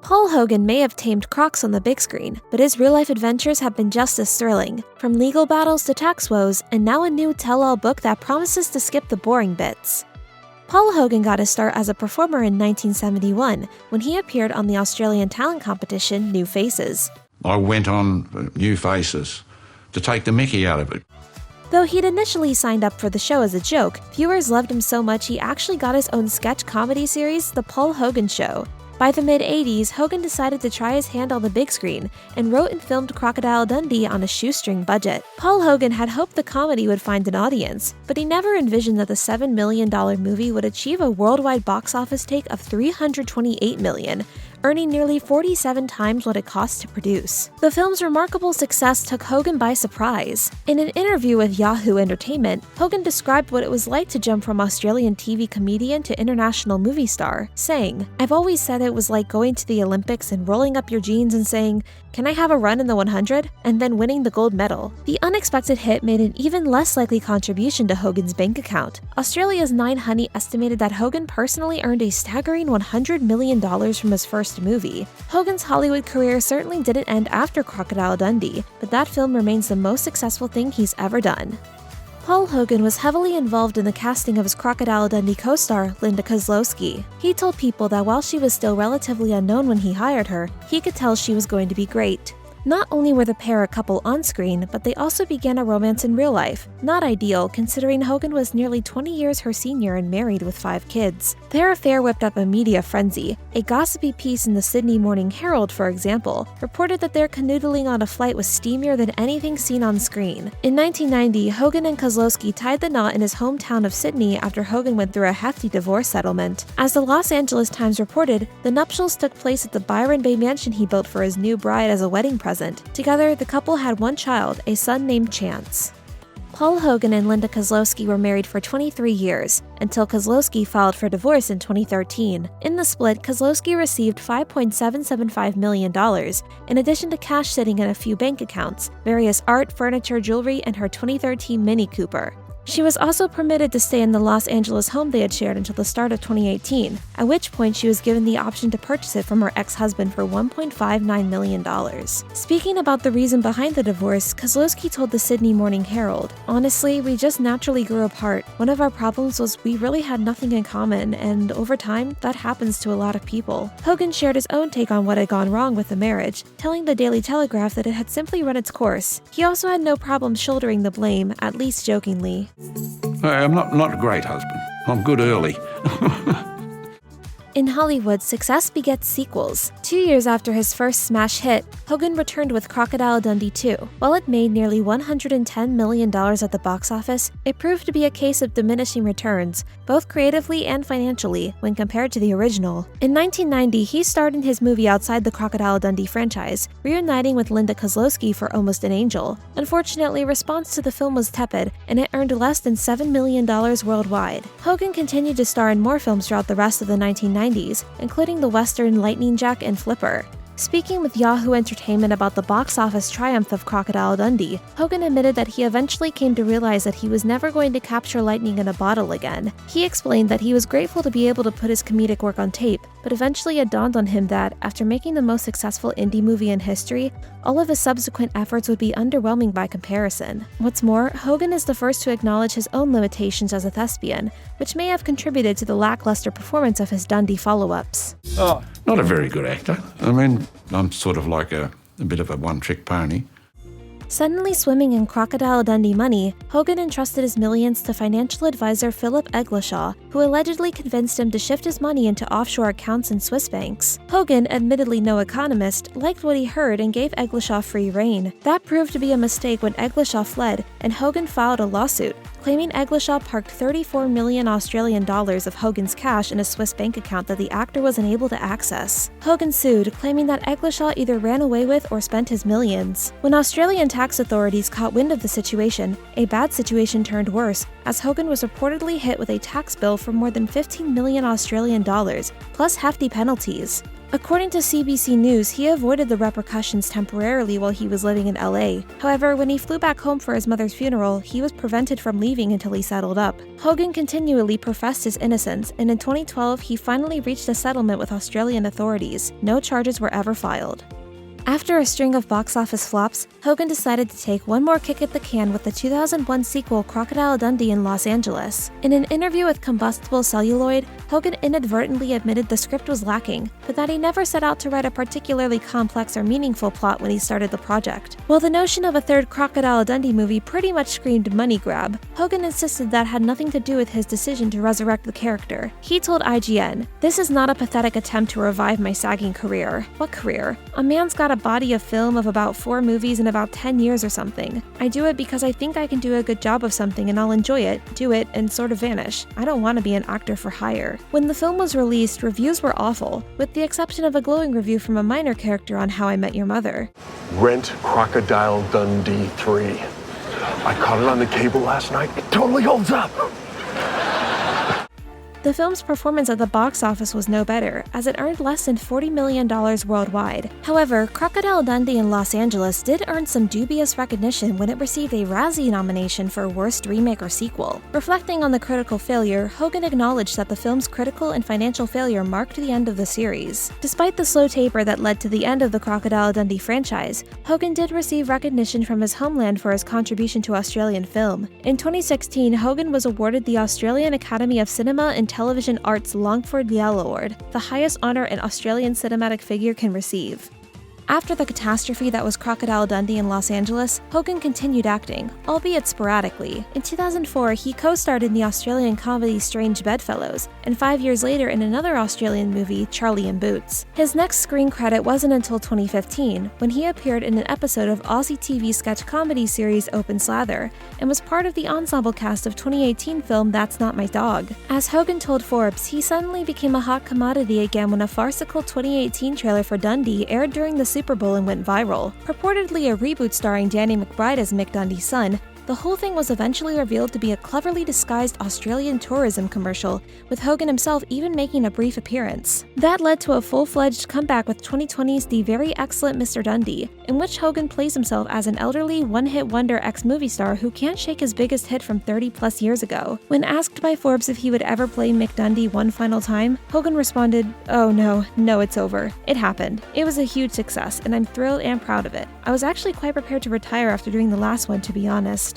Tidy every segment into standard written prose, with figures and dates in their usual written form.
Paul Hogan may have tamed crocs on the big screen, but his real-life adventures have been just as thrilling, from legal battles to tax woes, and now a new tell-all book that promises to skip the boring bits. Paul Hogan got his start as a performer in 1971, when he appeared on the Australian talent competition New Faces. I went on New Faces to take the mickey out of it. Though he'd initially signed up for the show as a joke, viewers loved him so much he actually got his own sketch comedy series, The Paul Hogan Show. By the mid-80s, Hogan decided to try his hand on the big screen and wrote and filmed Crocodile Dundee on a shoestring budget. Paul Hogan had hoped the comedy would find an audience, but he never envisioned that the $7 million movie would achieve a worldwide box office take of $328 million, earning nearly 47 times what it cost to produce. The film's remarkable success took Hogan by surprise. In an interview with Yahoo Entertainment, Hogan described what it was like to jump from Australian TV comedian to international movie star, saying, "I've always said it was like going to the Olympics and rolling up your jeans and saying, 'Can I have a run in the 100?' and then winning the gold medal." The unexpected hit made an even less likely contribution to Hogan's bank account. Australia's 9 Honey estimated that Hogan personally earned a staggering $100 million from his first movie. Hogan's Hollywood career certainly didn't end after Crocodile Dundee, but that film remains the most successful thing he's ever done. Paul Hogan was heavily involved in the casting of his Crocodile Dundee co-star, Linda Kozlowski. He told People that while she was still relatively unknown when he hired her, he could tell she was going to be great. Not only were the pair a couple on screen, but they also began a romance in real life. Not ideal, considering Hogan was nearly 20 years her senior and married with 5 kids. Their affair whipped up a media frenzy. A gossipy piece in the Sydney Morning Herald, for example, reported that their canoodling on a flight was steamier than anything seen on screen. In 1990, Hogan and Kozlowski tied the knot in his hometown of Sydney after Hogan went through a hefty divorce settlement. As the Los Angeles Times reported, the nuptials took place at the Byron Bay mansion he built for his new bride as a wedding present. Together, the couple had one child, a son named Chance. Paul Hogan and Linda Kozlowski were married for 23 years, until Kozlowski filed for divorce in 2013. In the split, Kozlowski received $5.775 million, in addition to cash sitting in a few bank accounts, various art, furniture, jewelry, and her 2013 Mini Cooper. She was also permitted to stay in the Los Angeles home they had shared until the start of 2018, at which point she was given the option to purchase it from her ex-husband for $1.59 million. Speaking about the reason behind the divorce, Kozlowski told the Sydney Morning Herald, "Honestly, we just naturally grew apart. One of our problems was we really had nothing in common, and over time, that happens to a lot of people." Hogan shared his own take on what had gone wrong with the marriage, telling the Daily Telegraph that it had simply run its course. He also had no problem shouldering the blame, at least jokingly. I'm not a great husband. I'm good early. In Hollywood, success begets sequels. 2 years after his first smash hit, Hogan returned with Crocodile Dundee 2. While it made nearly $110 million at the box office, it proved to be a case of diminishing returns, both creatively and financially, when compared to the original. In 1990, he starred in his movie outside the Crocodile Dundee franchise, reuniting with Linda Kozlowski for Almost an Angel. Unfortunately, response to the film was tepid, and it earned less than $7 million worldwide. Hogan continued to star in more films throughout the rest of the 1990s, including the western Lightning Jack and Flipper. Speaking with Yahoo Entertainment about the box office triumph of Crocodile Dundee, Hogan admitted that he eventually came to realize that he was never going to capture lightning in a bottle again. He explained that he was grateful to be able to put his comedic work on tape, but eventually it dawned on him that, after making the most successful indie movie in history, all of his subsequent efforts would be underwhelming by comparison. What's more, Hogan is the first to acknowledge his own limitations as a thespian, which may have contributed to the lackluster performance of his Dundee follow-ups. Oh, not a very good actor. I mean, I'm sort of like a bit of a one-trick pony. Suddenly swimming in Crocodile Dundee money, Hogan entrusted his millions to financial advisor Philip Eglishaw, who allegedly convinced him to shift his money into offshore accounts in Swiss banks. Hogan, admittedly no economist, liked what he heard and gave Eglishaw free rein. That proved to be a mistake when Eglishaw fled, and Hogan filed a lawsuit, claiming Eglishaw parked $34 million Australian dollars of Hogan's cash in a Swiss bank account that the actor was unable to access. Hogan sued, claiming that Eglishaw either ran away with or spent his millions. When Australian tax authorities caught wind of the situation, a bad situation turned worse, as Hogan was reportedly hit with a tax bill for more than 15 million Australian dollars, plus hefty penalties. According to CBC News, he avoided the repercussions temporarily while he was living in LA. However, when he flew back home for his mother's funeral, he was prevented from leaving until he settled up. Hogan continually professed his innocence, and in 2012, he finally reached a settlement with Australian authorities. No charges were ever filed. After a string of box office flops, Hogan decided to take one more kick at the can with the 2001 sequel Crocodile Dundee in Los Angeles. In an interview with Combustible Celluloid, Hogan inadvertently admitted the script was lacking, but that he never set out to write a particularly complex or meaningful plot when he started the project. While the notion of a third Crocodile Dundee movie pretty much screamed money grab, Hogan insisted that had nothing to do with his decision to resurrect the character. He told IGN, "This is not a pathetic attempt to revive my sagging career." What career? A man's got a body of film of about 4 movies in about 10 years or something. I do it because I think I can do a good job of something and I'll enjoy it, do it, and sort of vanish. I don't want to be an actor for hire. When the film was released, reviews were awful, with the exception of a glowing review from a minor character on How I Met Your Mother. Rent Crocodile Dundee 3. I caught it on the cable last night. It totally holds up. The film's performance at the box office was no better, as it earned less than $40 million worldwide. However, Crocodile Dundee in Los Angeles did earn some dubious recognition when it received a Razzie nomination for Worst Remake or Sequel. Reflecting on the critical failure, Hogan acknowledged that the film's critical and financial failure marked the end of the series. Despite the slow taper that led to the end of the Crocodile Dundee franchise, Hogan did receive recognition from his homeland for his contribution to Australian film. In 2016, Hogan was awarded the Australian Academy of Cinema and Television Arts Longford Yale Award, the highest honor an Australian cinematic figure can receive. After the catastrophe that was Crocodile Dundee in Los Angeles, Hogan continued acting, albeit sporadically. In 2004, he co-starred in the Australian comedy Strange Bedfellows, and 5 years later in another Australian movie, Charlie in Boots. His next screen credit wasn't until 2015, when he appeared in an episode of Aussie TV sketch comedy series Open Slather, and was part of the ensemble cast of 2018 film That's Not My Dog. As Hogan told Forbes, he suddenly became a hot commodity again when a farcical 2018 trailer for Dundee aired during the Super Bowl and went viral. Purportedly a reboot starring Danny McBride as Mick Dundee's son, the whole thing was eventually revealed to be a cleverly disguised Australian tourism commercial, with Hogan himself even making a brief appearance. That led to a full-fledged comeback with 2020's The Very Excellent Mr. Dundee, in which Hogan plays himself as an elderly, one-hit wonder ex-movie star who can't shake his biggest hit from 30-plus years ago. When asked by Forbes if he would ever play Mick Dundee one final time, Hogan responded, "Oh no, it's over. It happened. It was a huge success, and I'm thrilled and proud of it. I was actually quite prepared to retire after doing the last one, to be honest."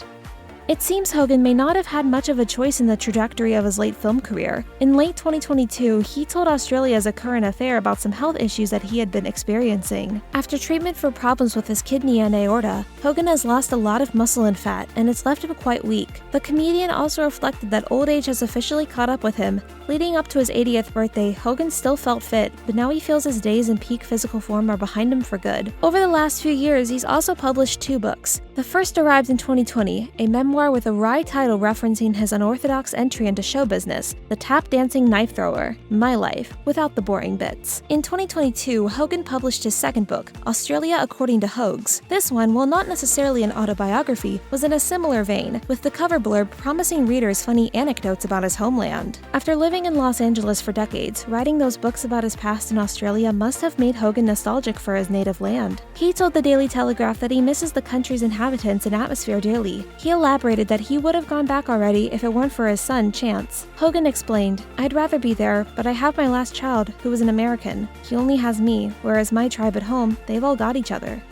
It seems Hogan may not have had much of a choice in the trajectory of his late film career. In late 2022, he told Australia as a current affair about some health issues that he had been experiencing. After treatment for problems with his kidney and aorta, Hogan has lost a lot of muscle and fat, and it's left him quite weak. The comedian also reflected that old age has officially caught up with him. Leading up to his 80th birthday, Hogan still felt fit, but now he feels his days in peak physical form are behind him for good. Over the last few years, he's also published 2 books. The first arrived in 2020, a memoir with a wry title referencing his unorthodox entry into show business, The Tap-Dancing Knife Thrower, My Life, without the boring bits. In 2022, Hogan published his second book, Australia According to Hogs. This one, while not necessarily an autobiography, was in a similar vein, with the cover blurb promising readers funny anecdotes about his homeland. After living in Los Angeles for decades, writing those books about his past in Australia must have made Hogan nostalgic for his native land. He told the Daily Telegraph that he misses the country's inhabitants and atmosphere dearly. He elaborated that he would have gone back already if it weren't for his son, Chance. Hogan explained, "I'd rather be there, but I have my last child, who is an American. He only has me, whereas my tribe at home, they've all got each other."